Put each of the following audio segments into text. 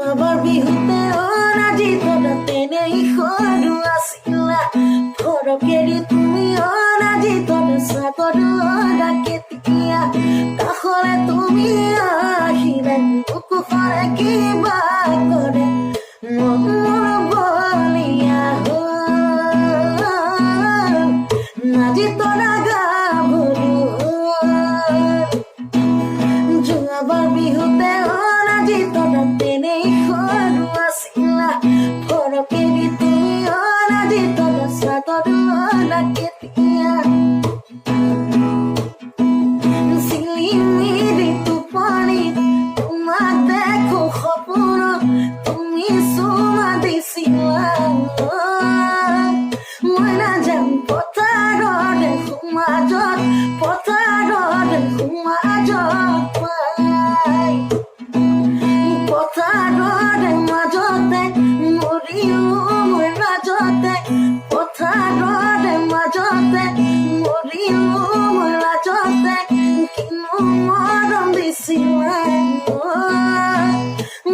যোৱাবাৰ বিহুতে অনাজি তৰা তেনেই সৰু আছিলা ফৰকেদি তুমি অনাজি তৰা চাগৰৰ কেতিয়া কাষৰে তুমি আহিলে বুকুখনে কিবা কৰে মনৰ বলিয়া নাজি তৰা গাভৰু যোৱাবাৰ বিহুতে অনাজি তৰা তেনেই সৰু আছিলা ফৰকেদি তুমি অনাজি তৰা চাগৰৰ কেতিয়া চিলিমিলি টোপনিত তোমাক দেখো সপোনত তুমি চুমা দিছিলা মই নাজান পথাৰৰ সমাজত পথাৰৰ সমাজত পথাৰৰ মাজতে মৰিলো মই ৰাজতে পথাৰৰ মাজতে মৰিলো মই ৰাজতে কিনো মৰম দিছিলা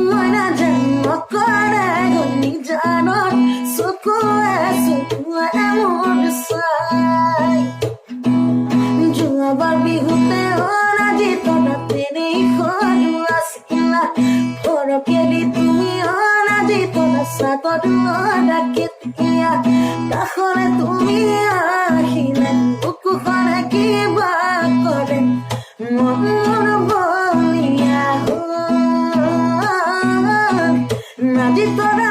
মই নাজান নকৰে নিজানত চকুৱে চকুৱে মোৰ চাই যোৱাবাৰ বিহুতে অনাজি তৰা তেনেই সৰু আছিলা ফৰকেদি তুমি অনাজি তৰা চাগৰৰ কেতিয়া কাষৰে তুমি আহিলে বুকুখনে কিবা কৰে মনৰ বলিয়া নাজি তৰা